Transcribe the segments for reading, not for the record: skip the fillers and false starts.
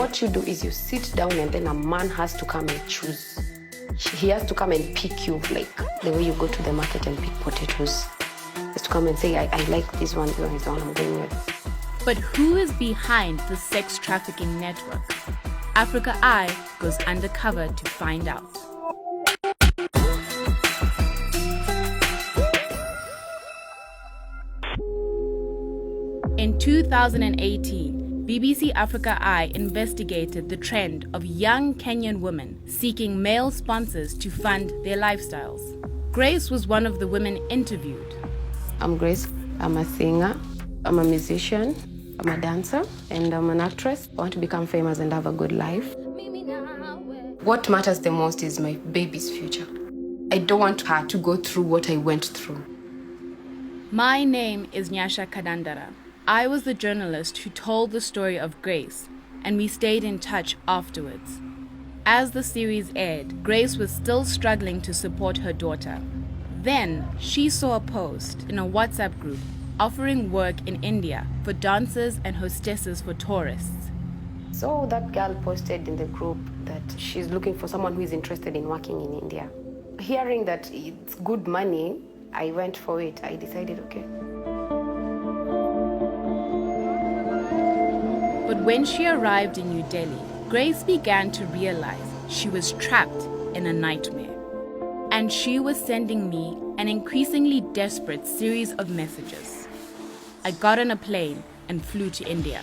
what you do is you sit down and then a man has to come and choose. He has to come and pick you, like the way you go to the market and pick potatoes. He has to come and say, I like this one is the one I'm going with. But who is behind the sex trafficking network? Africa Eye goes undercover to find out. In 2018, BBC Africa Eye investigated the trend of young Kenyan women seeking male sponsors to fund their lifestyles. Grace was one of the women interviewed. I'm Grace. I'm a singer. I'm a musician. I'm a dancer. And I'm an actress. I want to become famous and have a good life. What matters the most is my baby's future. I don't want her to go through what I went through. My name is Nyasha Kadandara. I was the journalist who told the story of Grace, and we stayed in touch afterwards. As the series aired, Grace was still struggling to support her daughter. Then, she saw a post in a WhatsApp group offering work in India for dancers and hostesses for tourists. So that girl posted in the group that she's looking for someone who is interested in working in India. Hearing that it's good money, I went for it. I decided, okay. But when she arrived in New Delhi, Grace began to realize she was trapped in a nightmare. And she was sending me an increasingly desperate series of messages. I got on a plane and flew to India.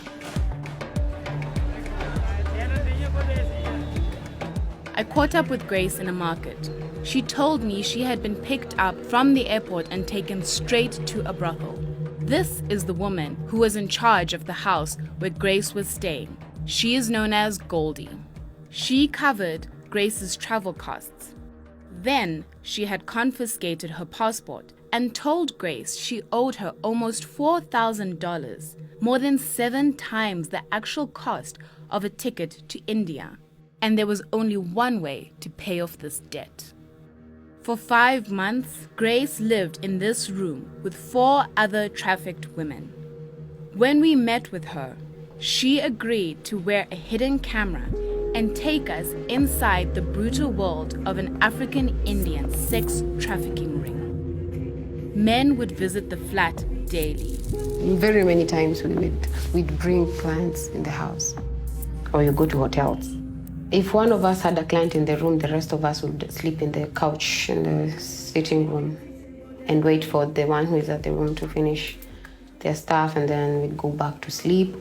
I caught up with Grace in a market. She told me she had been picked up from the airport and taken straight to a brothel. This is the woman who was in charge of the house where Grace was staying. She is known as Goldie. She covered Grace's travel costs. Then she had confiscated her passport and told Grace she owed her almost $4,000, more than 7 times the actual cost of a ticket to India. And there was only one way to pay off this debt. For 5 months, Grace lived in this room with 4 other trafficked women. When we met with her, she agreed to wear a hidden camera and take us inside the brutal world of an African Indian sex trafficking ring. Men would visit the flat daily. Very many times we'd bring clients in the house, or you go to hotels. If one of us had a client in the room, the rest of us would sleep in the couch in the sitting room and wait for the one who is at the room to finish their stuff, and then we'd go back to sleep.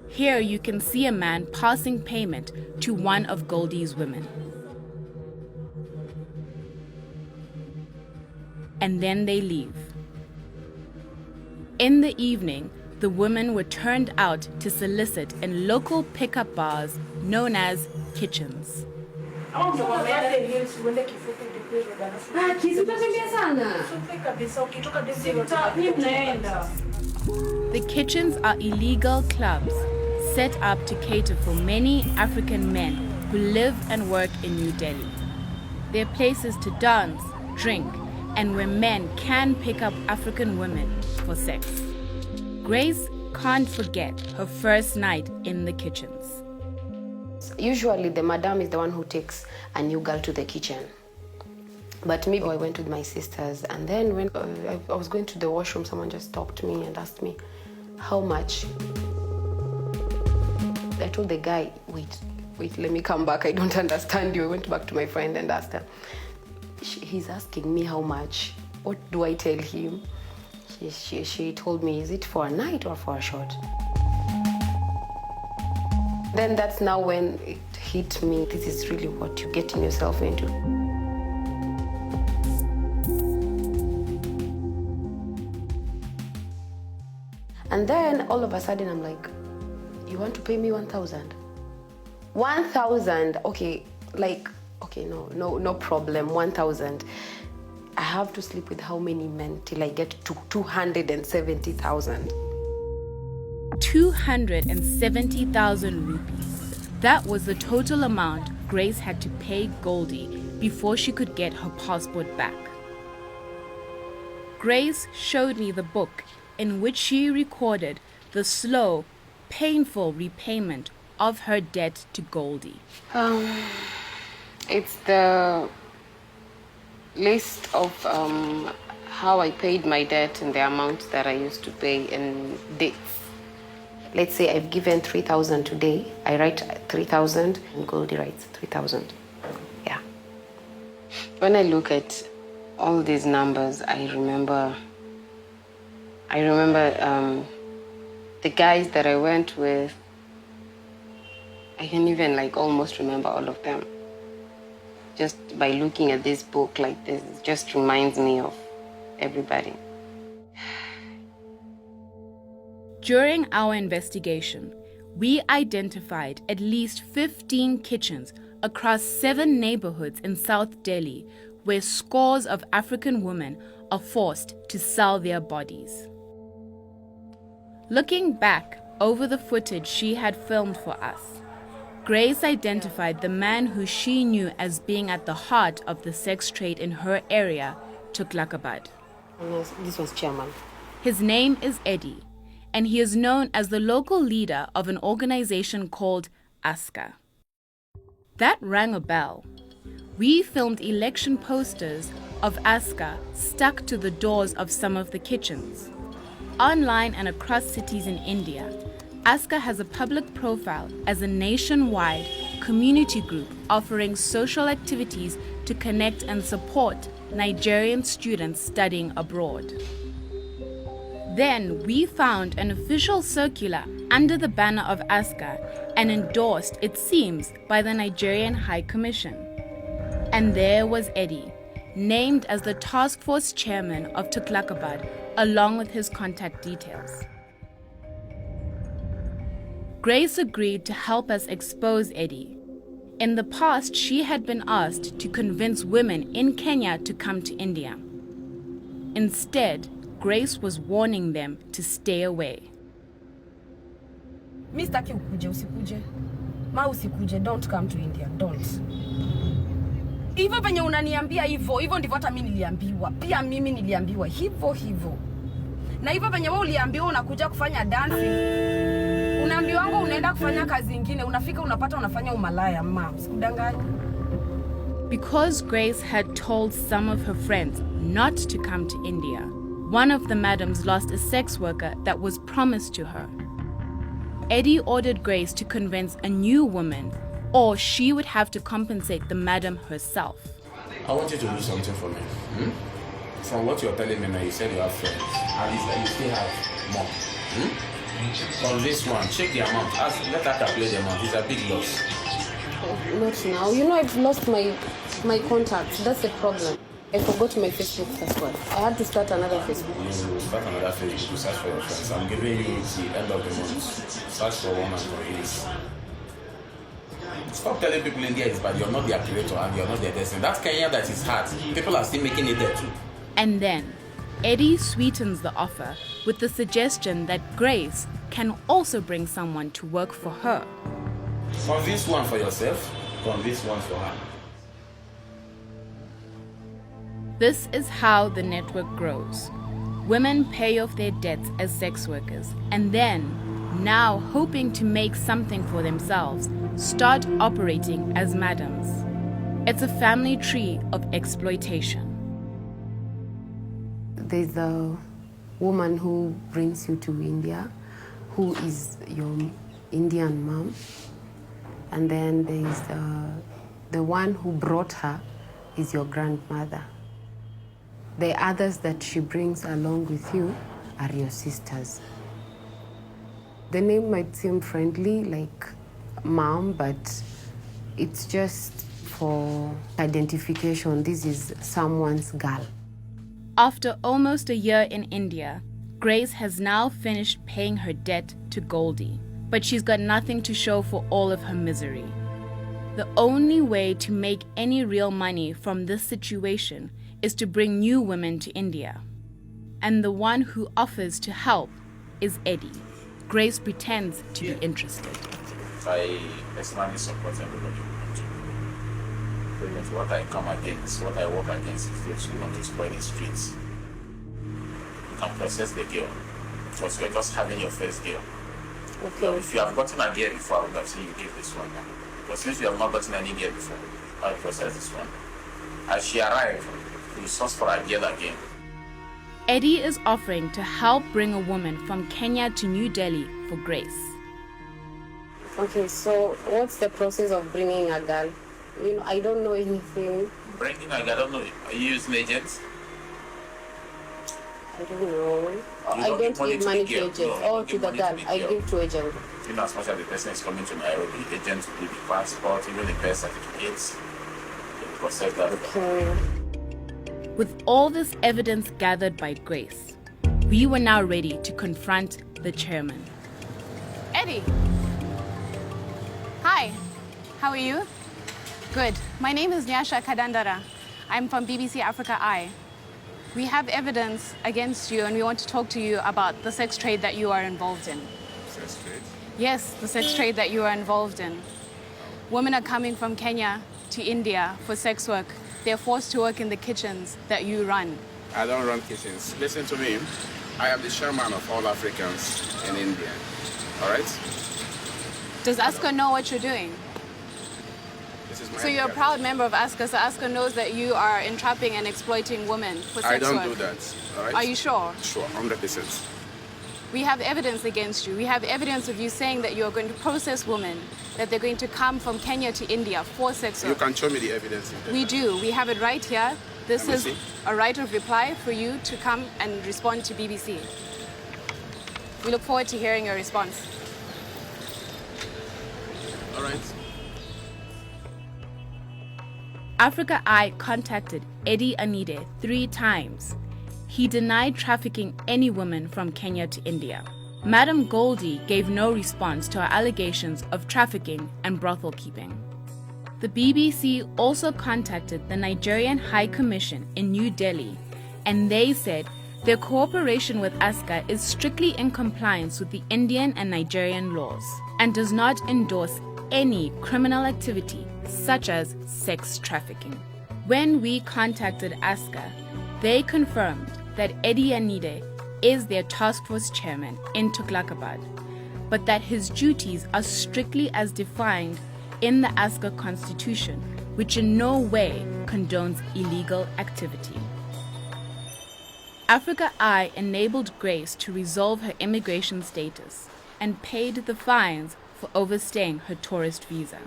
Here you can see a man passing payment to one of Goldie's women. And then they leave. In the evening, the women were turned out to solicit in local pickup bars known as kitchens. The kitchens are illegal clubs set up to cater for many African men who live and work in New Delhi. They're places to dance, drink, and where men can pick up African women for sex. Grace can't forget her first night in the kitchens. Usually the madam is the one who takes a new girl to the kitchen. But me, I went with my sisters, and then when I was going to the washroom, someone just stopped me and asked me, how much? I told the guy, wait, let me come back. I don't understand you. I went back to my friend and asked her. He's asking me how much. What do I tell him? She told me, is it for a night or for a short? Then that's now when it hit me. This is really what you're getting yourself into. And then all of a sudden I'm like, you want to pay me 1,000? 1,000, okay, no problem, 1,000. I have to sleep with how many men till I get to 270,000? 270,000 rupees. That was the total amount Grace had to pay Goldie before she could get her passport back. Grace showed me the book in which she recorded the slow, painful repayment of her debt to Goldie. It's the list of how I paid my debt and the amount that I used to pay in dates. Let's say I've given 3,000 today. I write 3,000 and Goldie writes 3,000. Yeah. When I look at all these numbers, I remember the guys that I went with. I can even almost remember all of them. Just by looking at this book like this, it just reminds me of everybody. During our investigation, we identified at least 15 kitchens across 7 neighborhoods in South Delhi where scores of African women are forced to sell their bodies. Looking back over the footage she had filmed for us, Grace identified the man who she knew as being at the heart of the sex trade in her area, Tughlakabad. This was chairman. His name is Eddie, and he is known as the local leader of an organization called ASCA. That rang a bell. We filmed election posters of ASCA stuck to the doors of some of the kitchens. Online and across cities in India, ASCA has a public profile as a nationwide community group offering social activities to connect and support Nigerian students studying abroad. Then we found an official circular under the banner of ASCA and endorsed, it seems, by the Nigerian High Commission. And there was Eddie, named as the task force chairman of Tughlakabad, along with his contact details. Grace agreed to help us expose Eddie. In the past, she had been asked to convince women in Kenya to come to India. Instead, Grace was warning them to stay away. Mr. Ukuje, usikuje. Ma usikuje, don't come to India, don't. Hivyo venye unaniambia hivyo ndivyo hata mimi niliambiwa. Pia mimi niliambiwa hivyo. Na hivyo venye wewe uliambiwa unakuja kufanya dancing. Unaambiwa wangu unaenda kufanya kazi nyingine, unafika unapata unafanya umalaya, mama. Usikudanganye. Because Grace had told some of her friends not to come to India, one of the madams lost a sex worker that was promised to her. Eddie ordered Grace to convince a new woman, or she would have to compensate the madam herself. I want you to do something for me. From what you're telling me now, you said you have friends. And it's like you still have more. On this one, check the amount. Let her calculate the amount. It's a big loss. Not now. You know, I've lost my contacts. That's the problem. I forgot my Facebook as well. I had to start another Facebook. You start another Facebook to search for your friends. I'm giving you the end of the month. Search for one and for release. Stop telling people India is bad. You're not their creator and you're not their destiny. That's Kenya that is hard. People are still making it there too. And then, Eddie sweetens the offer with the suggestion that Grace can also bring someone to work for her. Convince one for yourself, convince one for her. This is how the network grows. Women pay off their debts as sex workers and then, now hoping to make something for themselves, start operating as madams. It's a family tree of exploitation. There's a woman who brings you to India, who is your Indian mom. And then there's the one who brought her is your grandmother. The others that she brings along with you are your sisters. The name might seem friendly, like mom, but it's just for identification. This is someone's girl. After almost a year in India, Grace has now finished paying her debt to Goldie, but she's got nothing to show for all of her misery. The only way to make any real money from this situation is to bring new women to India. And the one who offers to help is Eddie. Grace pretends to be interested. I personally support everybody. So what I come against, what I work against is those who want to spoil the streets. You can process the girl because you're just having your first girl. Okay. If you have gotten a girl before, I would have seen you give this one. But since you have not gotten any girl before, I'll process this one. As she arrived, we source for a girl again. Eddie is offering to help bring a woman from Kenya to New Delhi for Grace. Okay, so what's the process of bringing a girl? You know, I don't know anything. Bringing a girl, I don't know. Are you using agents? I don't know. I don't don't give money give to money the to girl. agents. No, Oh, you to give the money to girl. the I girl. give to agent. Even as much as the person is coming to Nairobi, agents will do the passport, even the birth certificates. They will process that. Okay. With all this evidence gathered by Grace, we were now ready to confront the chairman. Eddie. Hi, how are you? Good. My name is Nyasha Kadandara. I'm from BBC Africa Eye. We have evidence against you and we want to talk to you about the sex trade that you are involved in. Sex trade? Yes, the sex trade that you are involved in. Women are coming from Kenya to India for sex work. They're forced to work in the kitchens that you run. I don't run kitchens. Listen to me. I am the chairman of all Africans in India. All right? Does ASCA know what you're doing? This is my So you're a proud member of ASCA, so ASCA knows that you are entrapping and exploiting women for sex I don't work. do that. All right? Are you sure? Sure, 100%. We have evidence against you. We have evidence of you saying that you're going to process women, that they're going to come from Kenya to India for sex You work. can show me the evidence. We do. We have it right here. This Let me is see. a right of reply for you to come and respond to BBC. We look forward to hearing your response. All right. Africa Eye contacted Eddie Anide 3 times. He denied trafficking any woman from Kenya to India. Madam Goldie gave no response to our allegations of trafficking and brothel keeping. The BBC also contacted the Nigerian High Commission in New Delhi, and they said their cooperation with ASCA is strictly in compliance with the Indian and Nigerian laws and does not endorse any criminal activity such as sex trafficking. When we contacted ASCA, they confirmed that Eddie Anide is their task force chairman in Tughlakabad, but that his duties are strictly as defined in the ASCA constitution, which in no way condones illegal activity. Africa Eye enabled Grace to resolve her immigration status and paid the fines for overstaying her tourist visa.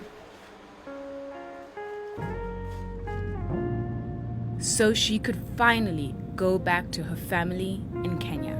So she could finally go back to her family in Kenya.